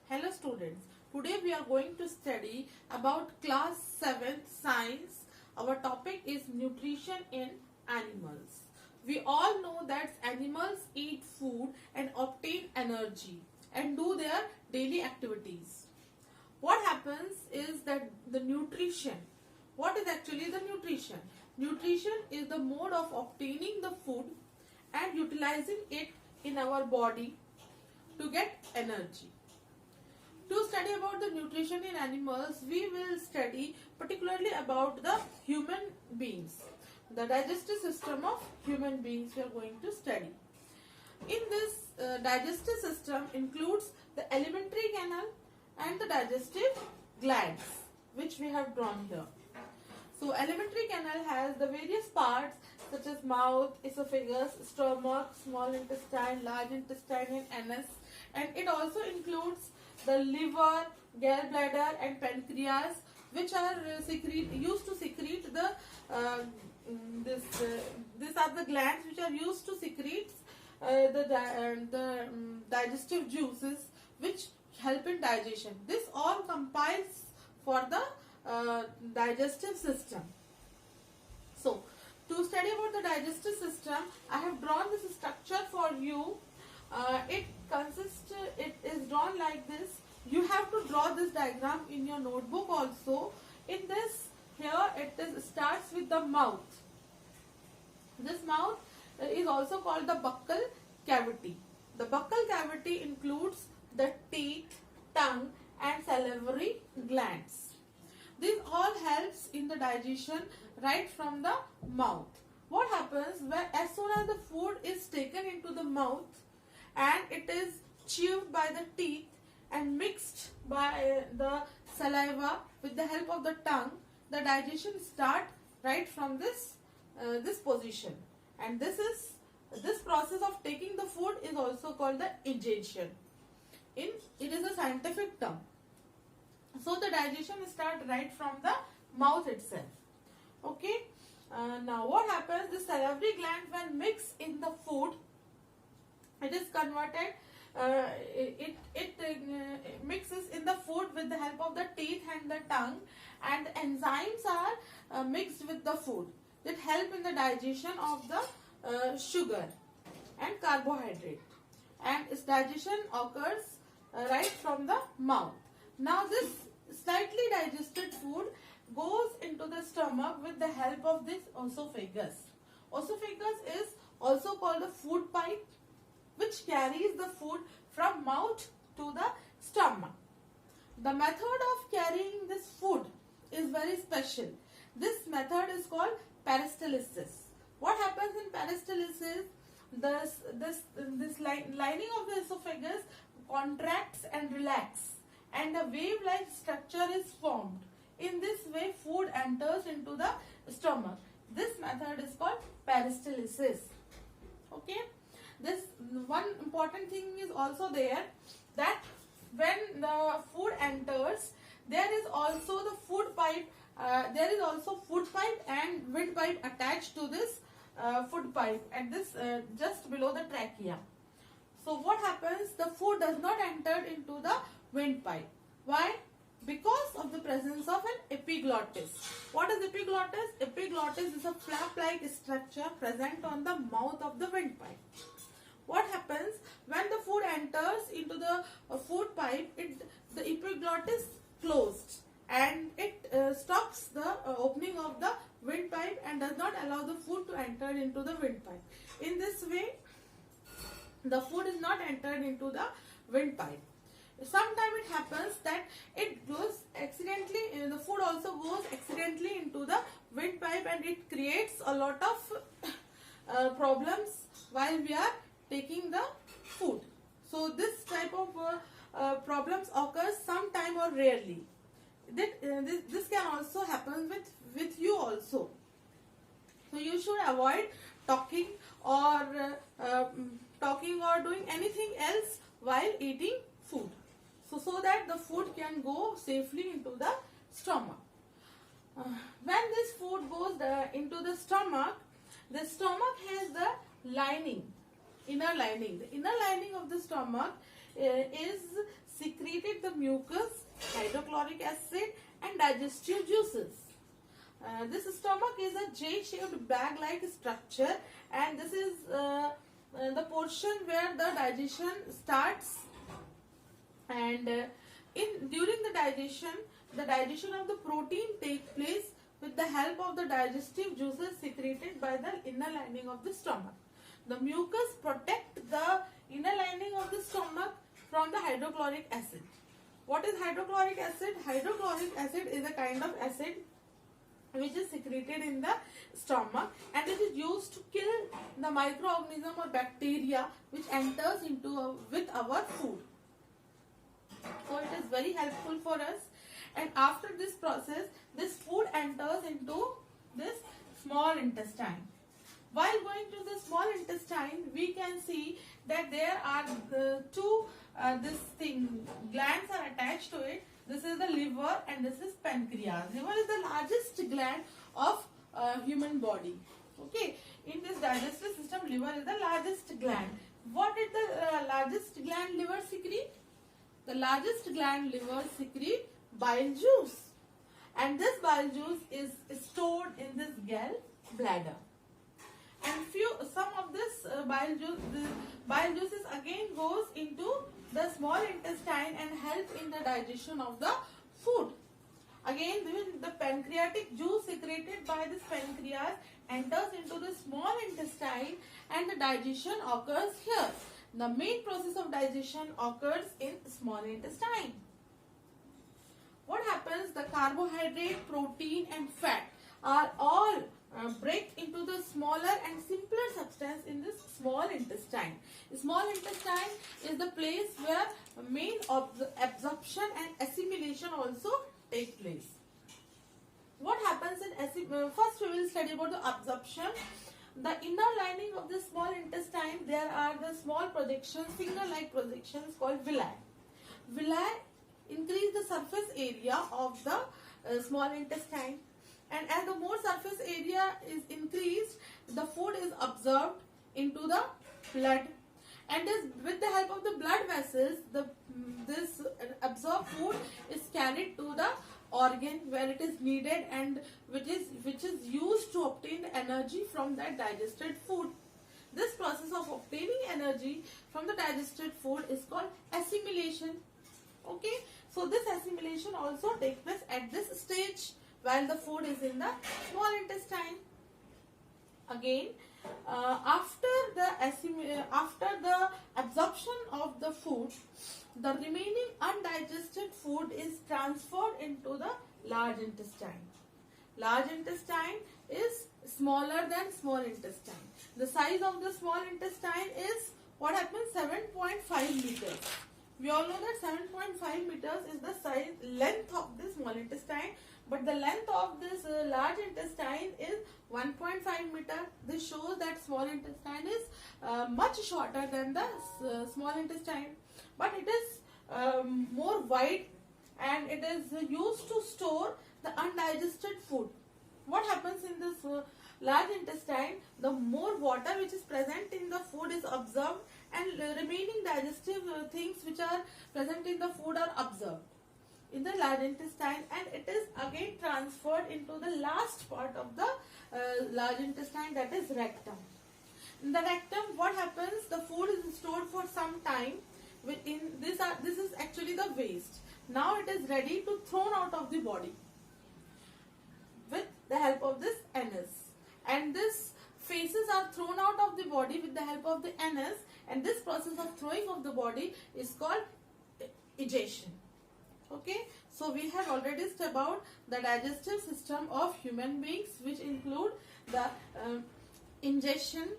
Hello students, today we are going to study about class 7th science. Our topic is nutrition in animals. We all know that animals eat food and obtain energy and do their daily activities. What happens is that the nutrition, what is actually the nutrition? Nutrition is the mode of obtaining the food and utilizing it in our body to get energy. To study about the nutrition in animals, we will study particularly about the human beings. The digestive system of human beings we are going to study. In this digestive system includes the alimentary canal and the digestive glands, which we have drawn here. So alimentary canal has the various parts such as mouth, esophagus, stomach, small intestine, large intestine and anus, and it also includes the liver, gallbladder and pancreas, which are used to secrete the these are the glands which are used to secrete the digestive juices which help in digestion. This all compiles for the digestive system. So, to study about the digestive system, I have drawn this structure for you. It is drawn like this. You have to draw this diagram in your notebook also. In this, here starts with the mouth. This mouth is also called the buccal cavity. The buccal cavity includes the teeth, tongue and salivary glands. This all helps in the digestion right from the mouth. What happens as soon as the food is taken into the mouth and it is chewed by the teeth and mixed by the saliva with the help of the tongue, the digestion starts right from this position, and this process of taking the food is also called the ingestion. It is a scientific term. So the digestion starts right from the mouth itself. Okay. Now what happens? The salivary gland, when mixed in the food, it is converted. It mixes in the food with the help of the teeth and the tongue, and enzymes are mixed with the food that help in the digestion of the sugar and carbohydrate, and its digestion occurs right from the mouth. Now this slightly digested food goes into the stomach with the help of this esophagus. Esophagus is also called the food pipe, which carries the food from mouth to the stomach. The method of carrying this food is very special. This method is called peristalsis. What happens in peristalsis? This lining of the esophagus contracts and relaxes, and a wave-like structure is formed. In this way, food enters into the stomach. This method is called peristalsis. Okay. This one important thing is also there, that when the food enters, there is also the food pipe. There is also food pipe and windpipe attached to this food pipe, and this just below the trachea. So what happens? The food does not enter into the windpipe. Why? Because of the presence of an epiglottis. What is epiglottis? Epiglottis is a flap-like structure present on the mouth of the windpipe. What happens when the food enters into the food pipe? The epiglottis closed, and it stops the opening of the windpipe and does not allow the food to enter into the windpipe. In this way, the food is not entered into the windpipe. Sometimes it happens that it goes accidentally, the food also goes accidentally into the windpipe, and it creates a lot of problems while we are taking the food. So this type of problems occurs sometime or rarely. This can also happen with you also. So you should avoid talking or doing anything else while eating food, so that the food can go safely into the stomach. When this food goes into the stomach has the lining, inner lining. The inner lining of the stomach is secreted the mucus, hydrochloric acid and digestive juices. This stomach is a J-shaped bag-like structure, and this is the portion where the digestion starts. And during the digestion of the protein takes place with the help of the digestive juices secreted by the inner lining of the stomach. The mucus protects the inner lining of the stomach from the hydrochloric acid. What is hydrochloric acid? Hydrochloric acid is a kind of acid which is secreted in the stomach, and it is used to kill the microorganism or bacteria which enters into with our food. So it is very helpful for us, and after this process, this food enters into this small intestine. While going to the small intestine, we can see that there are two glands are attached to it. This is the liver and this is pancreas. Liver is the largest gland of human body. Okay, in this digestive system, liver is the largest gland. What did the largest gland liver secrete? The largest gland liver secrete bile juice, and this bile juice is stored in this gallbladder. And some of this bile juices again goes into the small intestine and help in the digestion of the food. Again, the pancreatic juice secreted by this pancreas enters into the small intestine and the digestion occurs here. The main process of digestion occurs in small intestine. What happens? The carbohydrate, protein and fat are all break into the smaller and simpler substance in this small intestine. The small intestine is the place where main absorption and assimilation also take place. What happens in first we will study about the absorption. The inner lining of the small intestine, there are the small projections, finger-like projections called villi. Villi increase the surface area of the small intestine, and as the more surface area is increased, the food is absorbed into the blood, and with the help of the blood vessels, this absorbed food is carried to the organ where it is needed and which is used to obtain the energy from that digested food. This process of obtaining energy from the digested food is called assimilation. Okay, so this assimilation also takes place at this stage while the food is in the small intestine. Again, after the absorption of the food, the remaining undigested food is transferred into the large intestine. Large intestine is smaller than small intestine. The size of the small intestine is, what happens, 7.5 meters. We all know that 7.5 meters is the length of the small intestine, but the length of this large intestine is 1.5 meter. This shows that small intestine is much shorter than the small intestine, but it is more wide and it is used to store the undigested food. What happens in this large intestine? The more water which is present in the food is absorbed, and remaining digestive things which are present in the food are absorbed in the large intestine, and it is again transferred into the last part of the large intestine, that is rectum. In the rectum, what happens? The food is stored for some time. This is actually the waste. Now it is ready to thrown out of the body with the help of this anus, and this feces are thrown out of the body with the help of the anus, and this process of throwing of the body is called egestion. Okay, so we have already studied about the digestive system of human beings, which include the ingestion,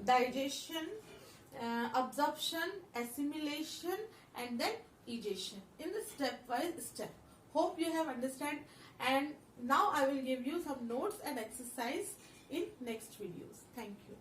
digestion, absorption, assimilation, and then egestion in the stepwise step. Hope you have understand, and now I will give you some notes and exercise in next videos. Thank you.